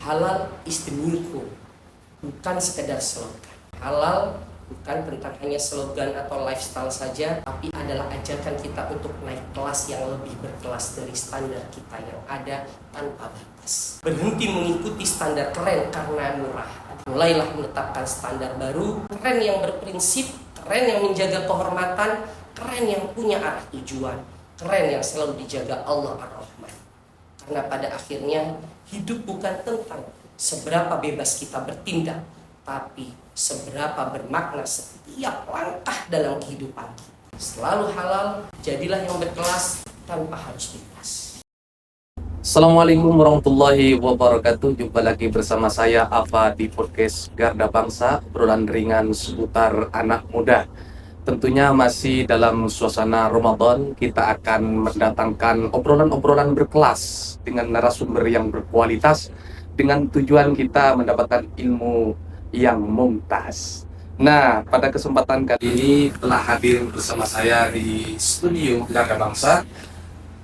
Halal is the new cool, bukan sekedar slogan. Halal bukan tentang hanya slogan atau lifestyle saja, tapi adalah ajakan kita untuk naik kelas yang lebih berkelas dari standar kita yang ada tanpa batas. Berhenti mengikuti standar keren karena murah. Mulailah menetapkan standar baru, keren yang berprinsip, keren yang menjaga kehormatan, keren yang punya arah tujuan, keren yang selalu dijaga Allah Ar-Rahman. Karena pada akhirnya hidup bukan tentang seberapa bebas kita bertindak, tapi seberapa bermakna setiap langkah dalam kehidupan kita. Selalu halal, jadilah yang berkelas tanpa harus bebas. Assalamualaikum warahmatullahi wabarakatuh. Jumpa lagi bersama saya Ava di podcast Garda Bangsa, obrolan ringan seputar anak muda. Tentunya masih dalam suasana Ramadan, kita akan mendatangkan obrolan-obrolan berkelas dengan narasumber yang berkualitas, dengan tujuan kita mendapatkan ilmu yang mumtaz. Nah, pada kesempatan kali ini telah hadir bersama saya di studio Garda Bangsa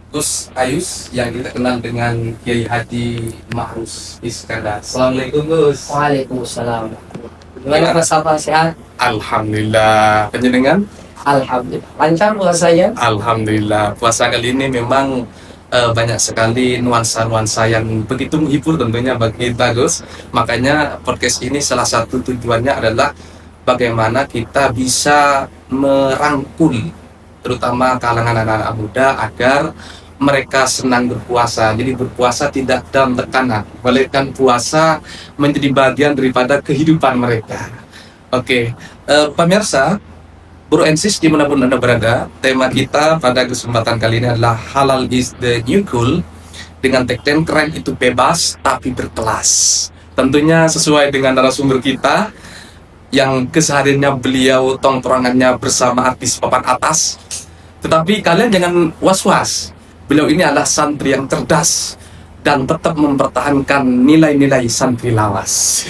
Gus Ayus, yang kita kenal dengan Kiai Haji Ma'ruf Iskandar. Assalamualaikum Gus. Waalaikumsalam. Gimana Mas Alfa, sehat? Alhamdulillah. Penjenengan? Alhamdulillah. Lancar puasanya? Alhamdulillah. Puasa kali ini memang banyak sekali nuansa-nuansa yang begitu menghibur tentunya bagi kita Gus. Makanya podcast ini salah satu tujuannya adalah bagaimana kita bisa merangkul terutama kalangan anak-anak muda agar mereka senang berpuasa. Jadi berpuasa tidak dalam tekanan, melainkan puasa menjadi bagian daripada kehidupan mereka. Oke, pemirsa, Bro and Sis dimanapun Anda berada, tema kita pada kesempatan kali ini adalah Halal is the new cool, dengan tagline keren itu bebas tapi berkelas. Tentunya sesuai dengan narasumber kita yang kesehariannya beliau tongkrongannya bersama artis papan atas. Tetapi kalian jangan was-was, beliau ini adalah santri yang cerdas dan tetap mempertahankan nilai-nilai santri lawas.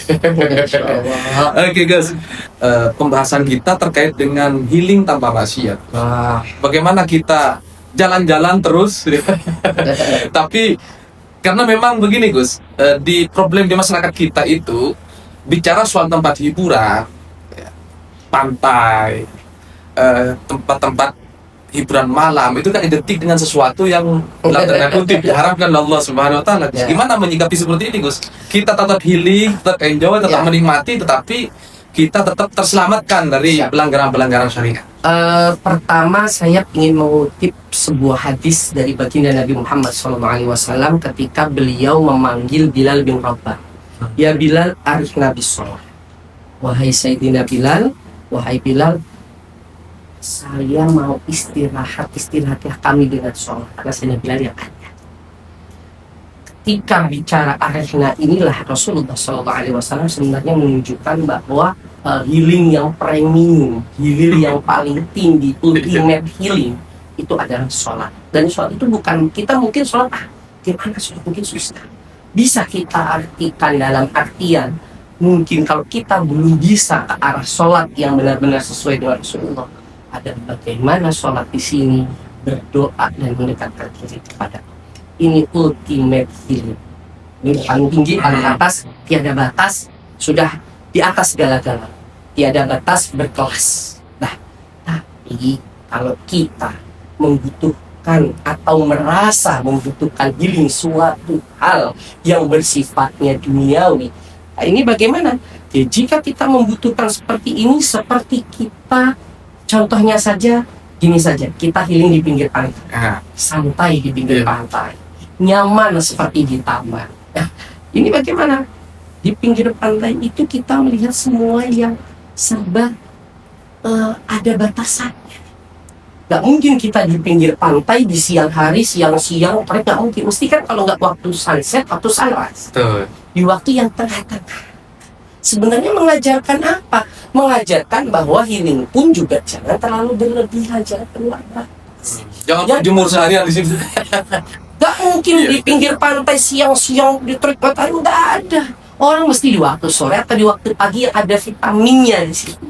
Oke guys, pembahasan kita terkait dengan healing tanpa maksiat. Bagaimana kita jalan-jalan terus, tapi karena memang begini Gus, di problem di masyarakat kita itu bicara soal tempat hiburan, pantai, tempat-tempat hiburan malam itu kan identik dengan sesuatu yang dalam tanda kutip diharapkan Allah Subhanahu wa taala. Gimana menyikapi seperti ini, Gus? Kita tetap healing, tetap enjoy, tetap menikmati, tetapi kita tetap terselamatkan dari pelanggaran-pelanggaran syariat. Pertama saya ingin mengutip sebuah hadis dari baginda Nabi Muhammad SAW ketika beliau memanggil Bilal bin Rabah. Ya Bilal, arifna bis shalah. Wahai Sayyidina Bilal, wahai Bilal, saya mau istirahatlah kami dengan sholat. Karena saya bilang yang ada. Ketika bicara arifna inilah Rasulullah SAW sebenarnya menunjukkan bahwa healing yang premium, healing yang paling tinggi, ultimate healing itu adalah sholat. Dan sholat itu bukan kita mungkin sholat gimana sholat mungkin susah. Bisa kita artikan dalam artian mungkin kalau kita belum bisa ke arah sholat yang benar-benar sesuai dengan Rasulullah, ada bagaimana sholat di sini berdoa dan mendekatkan diri kepada Allah. Ini ultimate healing. Ini paling tinggi, paling atas, tiada batas, sudah di atas segala-gala, tiada batas, berkelas. Nah, tapi kalau kita membutuhkan atau merasa membutuhkan healing suatu hal yang bersifatnya duniawi, nah ini bagaimana? Ya, jika kita membutuhkan seperti ini, seperti kita contohnya saja, gini saja, kita healing di pinggir pantai, santai di pinggir pantai, nyaman seperti di taman. Nah, ini bagaimana? Di pinggir pantai itu kita melihat semua yang serba ada batasannya. Gak mungkin kita di pinggir pantai di siang hari, siang-siang, gak mungkin. Mesti kan kalau nggak waktu sunset, waktu sunrise. Di waktu yang tengah-tengah. Sebenarnya mengajarkan apa? Mengajarkan bahwa healing pun juga jangan terlalu berlebihan, jangan keluar batas. Jangan berjemur seharian di sini. Gak mungkin di pinggir pantai siang-siang di terik matahari, nggak ada. Orang mesti di waktu sore atau di waktu pagi yang ada vitaminnya di situ.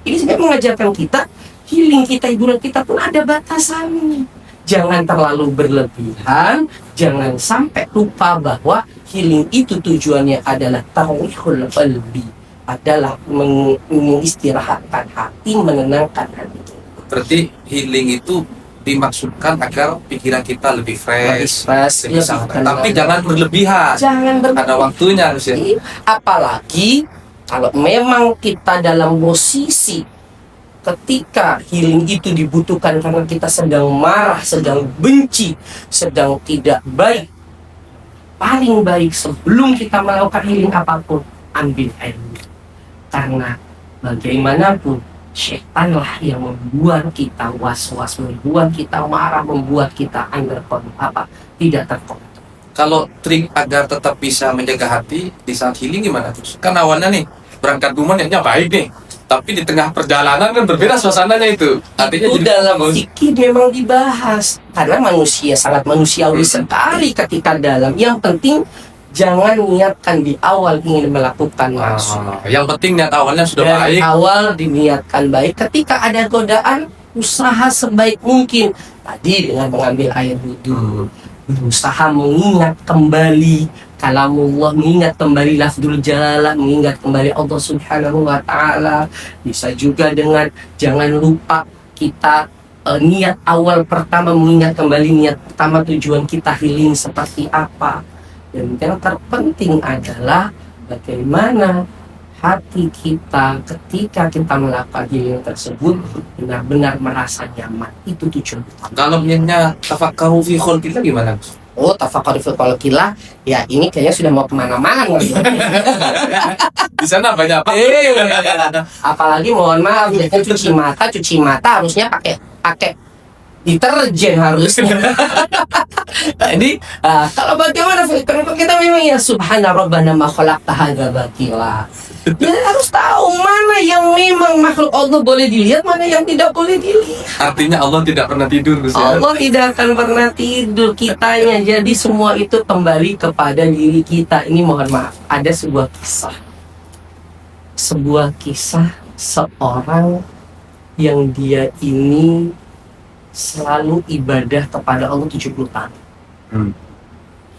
Ini sebenarnya mengajarkan kita healing kita, hiburan kita pun ada batasannya. jangan terlalu berlebihan, jangan sampai lupa bahwa healing itu tujuannya adalah tarwihul qalbi, adalah mengistirahatkan hati, menenangkan hati. Berarti healing itu dimaksudkan agar pikiran kita lebih fresh, lebih santai. Tapi jangan berlebihan. Jangan Ada waktunya harus ya. Apalagi kalau memang kita dalam posisi ketika healing itu dibutuhkan karena kita sedang marah, sedang benci, sedang tidak baik. Paling baik sebelum kita melakukan healing apapun, ambil air. Karena bagaimanapun setanlah yang membuat kita was-was, membuat kita marah, membuat kita tidak terkontrol. Kalau trik agar tetap bisa menjaga hati di saat healing gimana Gus? Kan awalnya nih berangkat rumah niatnya baik nih, tapi di tengah perjalanan kan berbeda suasananya itu. Artinya Itu jadi dalam fikih memang dibahas karena manusia sangat manusiawi sekali ketika dalam. Yang penting jangan niatkan di awal ingin melakukan maksud. yang penting niat awalnya sudah Dari baik. awal diniatkan baik. Ketika ada godaan, usaha sebaik mungkin. Tadi dengan mengambil air wudhu, berusaha mengingat kembali kalamullah, mengingat kembali lafzul jalalah, mengingat kembali Allah Subhanahu wa Ta'ala. Bisa juga dengan jangan lupa kita niat awal pertama, mengingat kembali niat pertama, tujuan kita healing seperti apa. Dan yang terpenting adalah bagaimana hati kita ketika kita melakukan healing tersebut benar-benar merasa nyaman. Itu tujuan utama. Kalau niatnya tafakkaru fi khalqillah gimana Gus? Oh, tafakkur fi khalqillah, ya ini kayaknya sudah mau kemana-mana. Di sana banyak apa? Apalagi mohon maaf, ya, cuci mata harusnya pakai deterjen harusnya. Jadi kalau bagaimana kalau kita memang ya subhana rabbana ma khalaqta hadza batila. Ya harus tahu mana yang memang makhluk Allah boleh dilihat, mana yang tidak boleh dilihat. Artinya Allah tidak pernah tidur Gus ya? Allah tidak akan pernah tidur kitanya. Jadi semua itu kembali kepada diri kita. Ini mohon maaf, ada sebuah kisah seorang yang dia ini selalu ibadah kepada Allah 70 tahun.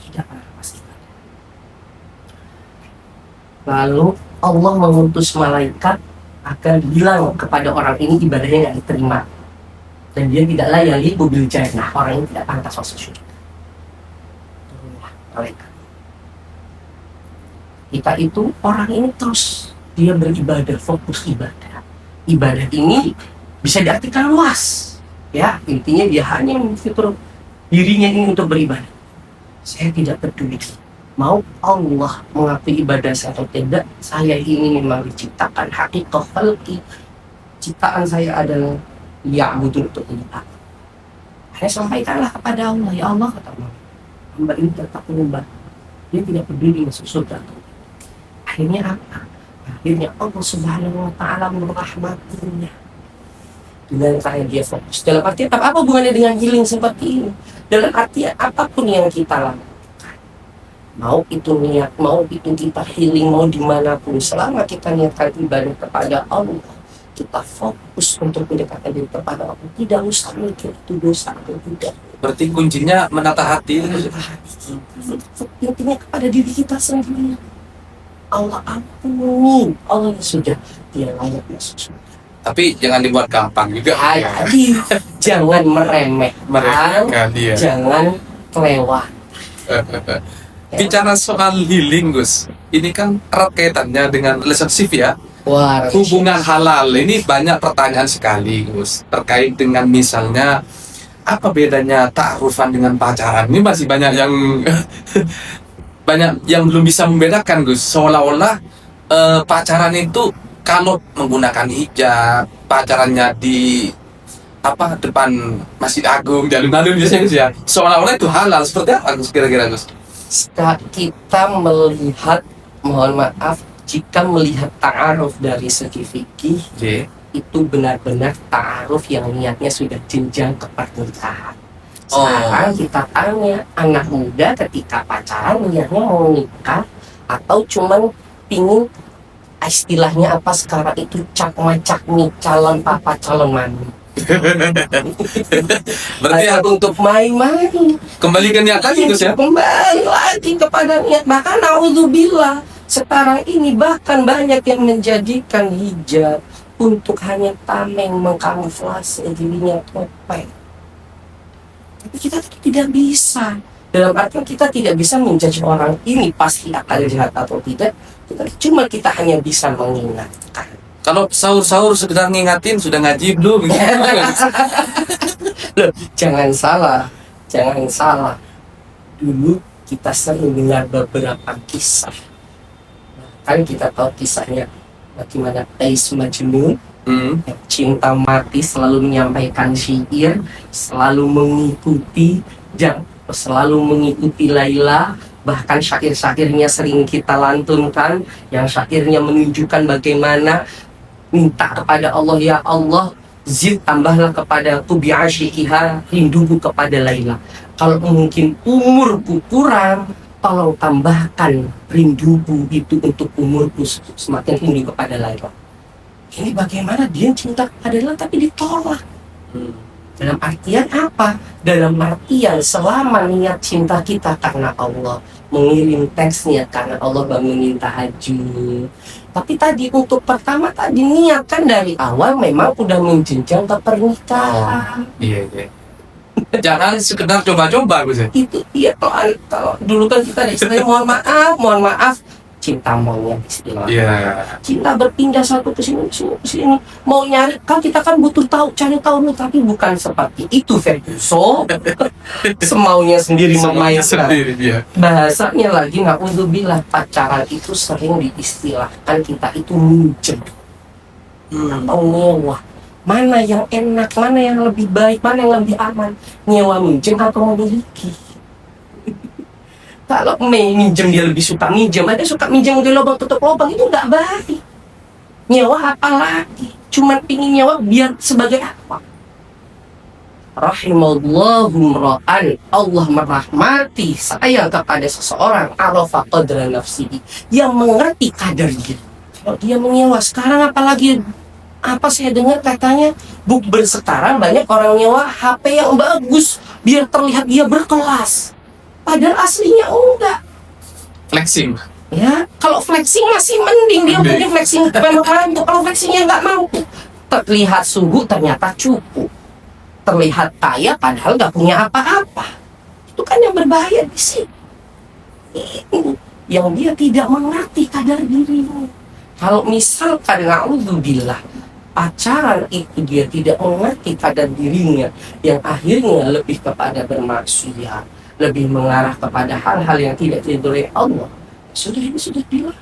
Tidak pernah lepas ibadah. Lalu Allah mengutus malaikat akan bilang kepada orang ini ibadahnya nggak diterima dan dia tidak layak bil jannah, orang ini tidak pantas masuk surga. Turunlah malaikat. Kita itu orang ini terus dia beribadah, fokus ibadah. Ibadah ini bisa diartikan luas. Ya, intinya dia hanya memikirkan dirinya ini untuk beribadah. Saya tidak peduli mau Allah mengakui ibadah saya atau tidak. Saya ini memang diciptakan hakikat khalqi. Ciptaan saya adalah ya'budu untuk ibadah. Saya sampaikanlah kepada Allah, ya Allah, kata Allah, hamba ini tetap menyembah. Dia tidak peduli masuk surga. Akhirnya apa? Akhirnya Allah Subhanahu wa Ta'ala merahmatinya dengan cara dia fokus. Dalam arti apa hubungannya dengan healing seperti ini? Dalam arti apapun yang kita lakukan, mau itu niat, mau itu kita healing, mau dimanapun, selama kita niatkan ibadah kepada Allah, kita fokus untuk mendekatkan diri kepada Allah, tidak usah mikir itu dosa atau tidak. Berarti kuncinya menata hati. Intinya kepada diri kita sendiri. Allah ampuni, Allah sudah, dia layak masuk surga. Tapi jangan dibuat gampang juga. Jadi jangan meremehkan, dia. jangan kelewat. Bicara soal healing Gus, ini kan erat kaitannya dengan relationship ya. Wah, Hubungan halal ini banyak pertanyaan sekali Gus, terkait dengan misalnya apa bedanya ta'arufan dengan pacaran. Ini masih banyak yang banyak yang belum bisa membedakan Gus. Seolah-olah pacaran itu kalau menggunakan hijab, pacarannya di depan Masjid Agung, jalur-jalur biasanya Gus ya. Seolah-olah itu halal. Seperti apa Gus kira-kira Gus? kita melihat, mohon maaf, jika melihat ta'aruf dari segi fikih, itu benar-benar ta'aruf yang niatnya sudah jenjang ke pernikahan. Sekarang kita tanya, anak muda ketika pacaran niatnya mau nikah atau cuman pingin istilahnya apa sekarang itu cak-macak nih, calon papa calon mami. Berarti Hanya untuk main-main. kembali ke niat lagi Gus ya. Kembali lagi kepada niat. Bahkan naudzubillah, sekarang ini bahkan banyak yang menjadikan hijab untuk hanya tameng, mengkamuflase dirinya topeng. Tapi kita tidak bisa. Dalam artian kita tidak bisa menjudge orang ini pasti akan jahat atau tidak. Kita hanya bisa mengingatkan. Kalau sahur-sahur sekedar ngingatin sudah ngaji belum? Loh, jangan salah. Dulu kita sering dengar beberapa kisah. Kan kita tahu kisahnya bagaimana Qais Majnun, yang cinta mati, selalu menyampaikan syair, selalu mengikuti Laila. Bahkan syair-syairnya sering kita lantunkan, yang syairnya menunjukkan bagaimana minta kepada Allah, ya Allah, zid tambahlah kepadaku bi'asyikiha, rinduku kepada Laila. Kalau mungkin umurku kurang, tolong tambahkan rinduku itu untuk umurku semakin rindu kepada Laila. Ini bagaimana dia cinta kepada Laila tapi ditolak. Dalam artian apa? Dalam artian selama niat cinta kita karena Allah, mengirim teksnya karena Allah, bangunin tahajud. Tapi tadi untuk pertama tadi niatkan dari awal memang udah menjenjang ke pernikahan. Iya. Jangan sekedar coba-coba Gus ya. Itu iya, kalau dulu kan kita ada istilahnya mohon maaf, cinta monyet istilah. Iya. Cinta berpindah satu ke sini. Mau nyari, kan kita kan butuh cari tahu nih, tapi bukan seperti itu Ferguson. Semaunya sendiri memainkan. Sendiri dia. Bahasanya lagi naudzubillah, pacaran itu sering diistilahkan kita itu minjem atau nyewa. Mana yang enak, mana yang lebih baik, mana yang lebih aman, nyewa minjem atau memiliki? Kalau minjem dia lebih suka minjem, ada suka minjem di lubang tutup lubang, itu nggak baik. Nyewa apa lagi? Cuman pingin nyewa biar sebagai apa? Rahimallahu mra'an, Allah merahmati sayang kepada seseorang, arafa qadra nafsihi, yang mengerti kadar diri. Kalau dia menyewa sekarang, apalagi apa saya dengar katanya bukber sekarang banyak orang nyewa HP yang bagus biar terlihat dia berkelas, padahal aslinya enggak. Flexing. Ya, kalau flexing masih mending, dia mungkin flexing memang mampu. Kalau flexingnya nggak mampu, terlihat suhu ternyata cukup, terlihat kaya padahal nggak punya apa-apa. Itu kan yang berbahaya di sini. Ini yang dia tidak mengerti kadar dirinya. Kalau misalkan naudzubillah, pacaran itu dia tidak mengerti kadar dirinya, yang akhirnya lebih kepada bermaksiat, lebih mengarah kepada hal-hal yang tidak diridhoi Allah, ini sudah bilang.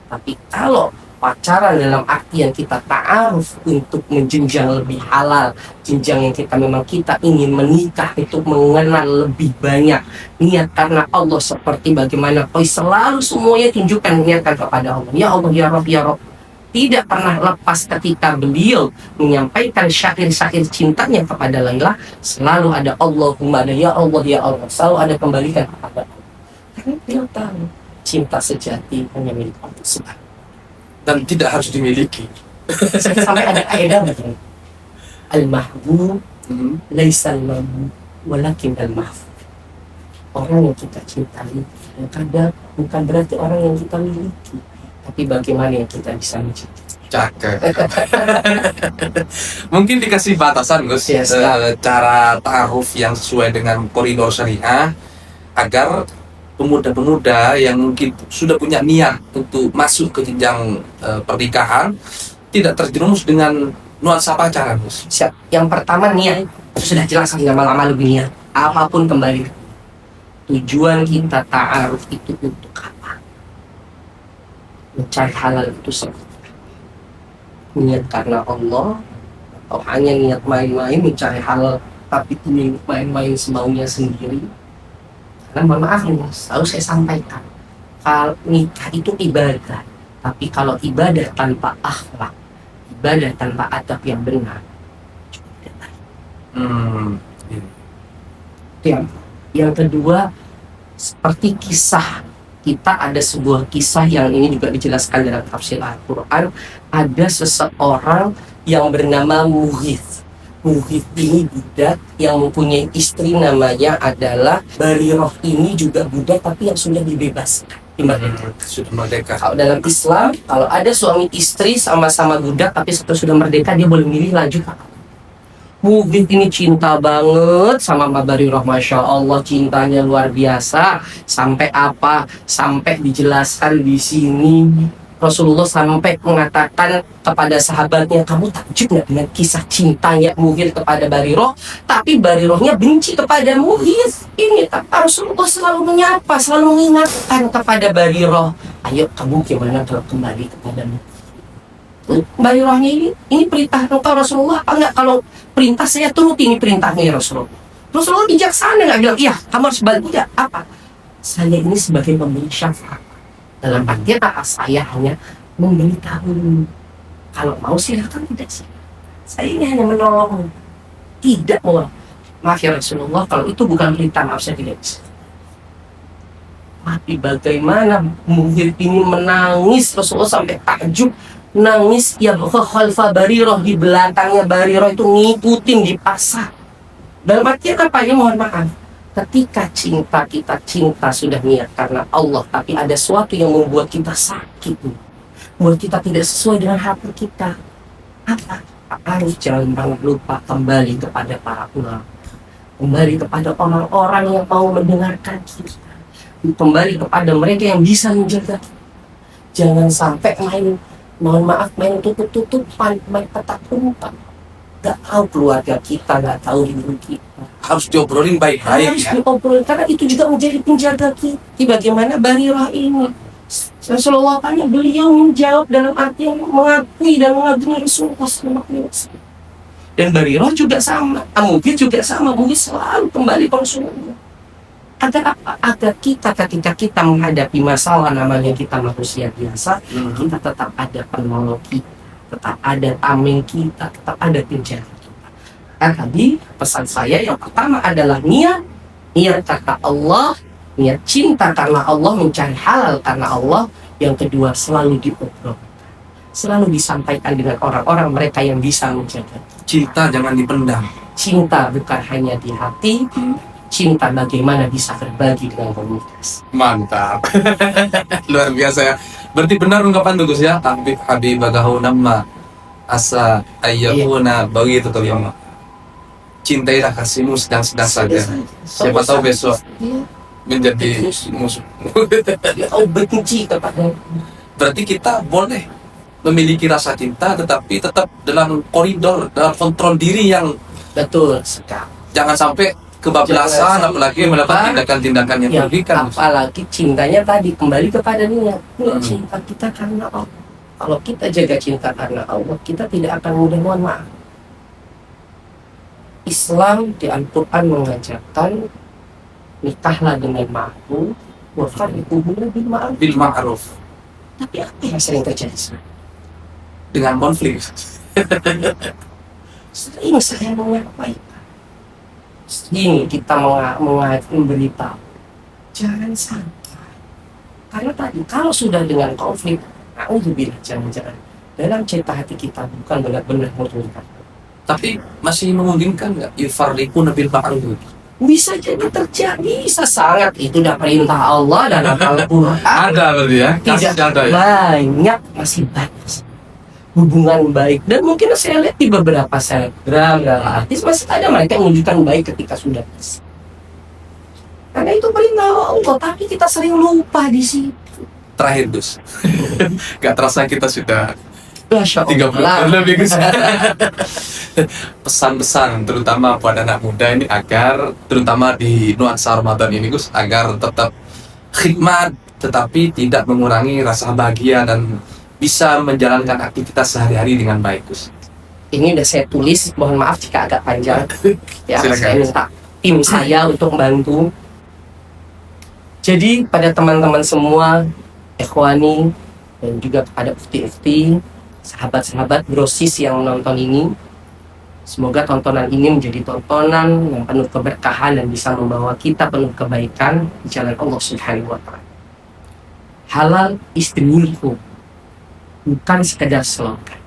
Tapi kalau pacaran dalam artian kita ta'aruf untuk menjenjang lebih halal, jenjang yang kita ingin menikah, itu mengenal lebih banyak, niat karena Allah, seperti bagaimana selalu semuanya tunjukkan niatkan kepada Allah. Ya Allah, ya Rabb, ya Rabb. Tidak pernah lepas ketika beliau menyampaikan syair-syair cintanya kepada Laila, selalu ada Allahumma, ada ya Allah, ya Allah, selalu ada kembalikan kepada Allah. Karena beliau tahu cinta sejati hanya milik Allah Subhanahu, Dan tidak harus dimiliki. sampai ada kaidah begini, al-mahbub laisa al-mahbub walakin al-mahbub. Orang yang kita cintai kadang bukan berarti orang yang kita miliki, tapi bagaimana yang kita bisa mencintai. Cakep. Mungkin dikasih batasan Gus, Yes, cara ta'aruf yang sesuai dengan koridor syariah, agar pemuda-pemuda yang mungkin sudah punya niat untuk masuk ke jenjang pernikahan tidak terjerumus dengan nuansa pacaran Gus. Siap. Yang pertama niat, sudah jelas lama-lama lebih niat. Apapun kembali, tujuan kita ta'aruf itu untuk apa? Mencari halal itu seperti apa? Niat karena Allah, atau hanya niat main-main mencari halal tapi ingin main-main semaunya sendiri? Karena mohon maaf nih, selalu saya sampaikan, kalau nikah itu ibadah, tapi kalau ibadah tanpa akhlak, ibadah tanpa adab yang benar, juga tidak baik. Yang kedua, seperti kisah kita, ada sebuah kisah yang ini juga dijelaskan dalam tafsir Al-Quran. Ada seseorang yang bernama Mughith. Muhib ini budak yang mempunyai istri namanya adalah Bariroh. Ini juga budak tapi yang sudah dibebaskan. Sudah merdeka. Kalau dalam Islam, kalau ada suami istri sama-sama budak tapi satu sudah merdeka, dia boleh milih lanjut apa. Muhib ini cinta banget sama Mbak Bariroh, Masya Allah, cintanya luar biasa. Sampai apa? Sampai dijelaskan di sini. Rasulullah sampai mengatakan kepada sahabatnya, kamu takjub nggak dengan kisah cintanya Mughith kepada Bariroh? Tapi Barirohnya benci kepada Mughith. Ini Rasulullah selalu menyapa, selalu mengingatkan kepada Bariroh, ayo kamu gimana kalau kembali kepada Mughith? Barirohnya ini perintah engkau Rasulullah apa enggak? Kalau perintah saya turuti, ini perintahnya ya Rasulullah. Rasulullah bijaksana, nggak bilang iya kamu harus balik, tidak apa. Saya ini sebagai pemberi syafaat. Dalam artian apa? Saya hanya memberitahu. Kalau mau silakan, tidak sih. Saya ini hanya menolong, tidak mau. Maaf ya Rasulullah, kalau itu bukan perintah, maaf saya tidak bisa. Tapi bagaimana Mughith ini menangis, Rasulullah sampai takjub, nangis ya khalfa Bariroh, di belakangnya Bariroh itu ngikutin di pasar. Dalam artian apa? Ya mohon maaf, ketika kita cinta sudah niat karena Allah, tapi ada sesuatu yang membuat kita sakit, membuat kita tidak sesuai dengan hati kita, apa? Harus jangan pernah lupa kembali kepada para ulama, kembali kepada orang-orang yang mau mendengarkan kita, kembali kepada mereka yang bisa menjaga kita. Jangan sampai mohon maaf, main tutup-tutupan, main petak umpan. Gak tahu keluarga kita, gak tahu ibu kita. Harus diobrolin baik-baik Harus ya. diobrolin, karena itu juga menjadi penjaga kita. Bagaimana Bariroh ini, Rasulullah tanya, beliau menjawab dalam arti yang mengakui dan mengagumi Rasulullah SAW. Dan Bariroh juga sama, Mughith juga sama. Mughith selalu kembali ke Rasulullah. Agar apa? Agar kita ketika kita menghadapi masalah, namanya kita manusia biasa, kita tetap ada penolong kita, tetap ada tameng kita, tetap ada penjaga kita. Kan tadi pesan saya yang pertama adalah niat karena Allah, niat cinta karena Allah, mencari halal karena Allah. Yang kedua, selalu diobrolkan, selalu disampaikan dengan orang-orang mereka yang bisa menjaga. Cinta jangan dipendam. Cinta bukan hanya di hati, cinta bagaimana bisa berbagi dengan komunitas. Mantap. Luar biasa ya. Berarti benar ungkapan tuh Gus ya, Habib habibagahu nama asa ayyuna begitu tuh ya. Cintailah kasihmu sedang-sedang saja. Siapa tahu besok menjadi musuh. Oh, benci kepada. Berarti kita boleh memiliki rasa cinta tetapi tetap dalam koridor, dalam kontrol diri yang Betul sekali. jangan sampai kebablasan, apalagi melakukan tindakan-tindakan yang merugikan. Apalagi cintanya tadi kembali kepada niat. Cinta kita karena Allah. Kalau kita jaga cinta karena Allah, kita tidak akan mudah, mohon maaf. Islam di Al-Quran mengajarkan nikahlah dengan ma'ruf, wa farriqu bil ma'ruf. Bil ma'ruf. Tapi apa yang sering terjadi? Dengan konflik. Sering saya menyampaikan. Ini kita memberitahu, jangan sampai, karena tadi kalau sudah dengan konflik, naudzubillah, jangan-jangan dalam cerita hati kita bukan benar-benar menurunkan. Tapi masih memungkinkan nggak yufarriquna bil ma'ruf? Bisa jadi terjadi, bisa sangat, itu udah perintah Allah dan Al-Quran. Ada berarti ya? Tidak Ada ya? banyak, masih banyak hubungan baik. Dan mungkin saya lihat di beberapa selebgram dan artis masih ada mereka yang menunjukkan baik ketika sudah bisa. Karena itu perintah Allah, tapi kita sering lupa di situ. Terakhir Gus. Gak terasa kita sudah Masya 30 Allah. lebih Gus. Pesan-pesan terutama pada anak muda ini agar terutama di nuansa Ramadan ini Gus, agar tetap khidmat tetapi tidak mengurangi rasa bahagia dan bisa menjalankan aktivitas sehari-hari dengan baik Gus. Ini udah saya tulis, mohon maaf jika agak panjang. Ya, Silakan. saya minta tim saya untuk bantu. Jadi pada teman-teman semua, ikhwani, dan juga kepada ukti-ukti, sahabat-sahabat brosis yang menonton ini, semoga tontonan ini menjadi tontonan yang penuh keberkahan dan bisa membawa kita penuh kebaikan di jalan Allah Subhanahu wa Ta'ala. Halal istimilku, bukan sekedar slogan.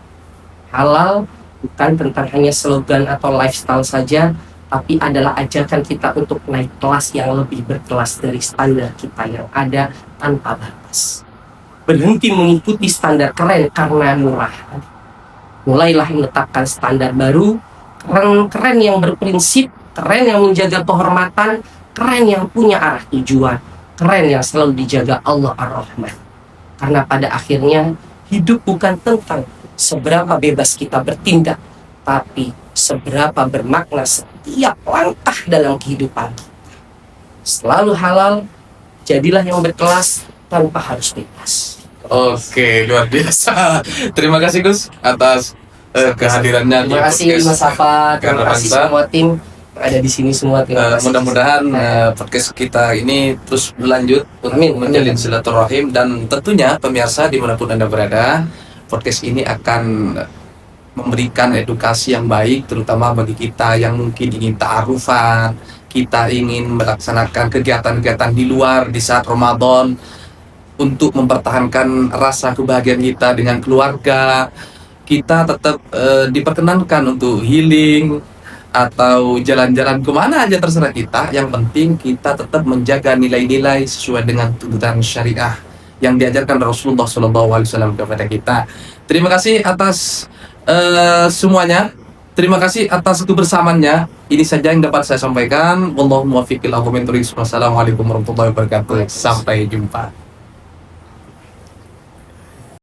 Halal bukan tentang hanya slogan atau lifestyle saja, tapi adalah ajakan kita untuk naik kelas yang lebih berkelas dari standar kita yang ada tanpa batas. Berhenti mengikuti standar keren karena murah. Mulailah menetapkan standar baru, keren yang berprinsip, keren yang menjaga kehormatan, keren yang punya arah tujuan, keren yang selalu dijaga Allah Ar-Rahman. Karena pada akhirnya hidup bukan tentang seberapa bebas kita bertindak, tapi seberapa bermakna setiap langkah dalam kehidupan. Selalu halal, jadilah yang berkelas tanpa harus bebas. Oke, luar biasa. Terima kasih Gus atas kehadirannya di Terima kasih podcast Mas Safa, terima Garda kasih Bangsa. semua tim yang ada di sini semua. Terima kasih. Mudah-mudahan podcast kita ini terus berlanjut untuk Amin. menjalin silaturahim, dan tentunya pemirsa dimanapun Anda berada, podcast ini akan memberikan edukasi yang baik, terutama bagi kita yang mungkin ingin ta'arufan, kita ingin melaksanakan kegiatan-kegiatan di luar di saat Ramadan untuk mempertahankan rasa kebahagiaan kita dengan keluarga. Kita tetap diperkenankan untuk healing atau jalan-jalan kemana aja terserah kita. Yang penting kita tetap menjaga nilai-nilai sesuai dengan tuntutan syariah yang diajarkan Rasulullah SAW kepada kita. Terima kasih atas semuanya. Terima kasih atas kebersamaannya. Ini saja yang dapat saya sampaikan. Wallahu muwaffiq ila aqwamit thoriq. Wassalamualaikum warahmatullahi wabarakatuh. Sampai jumpa.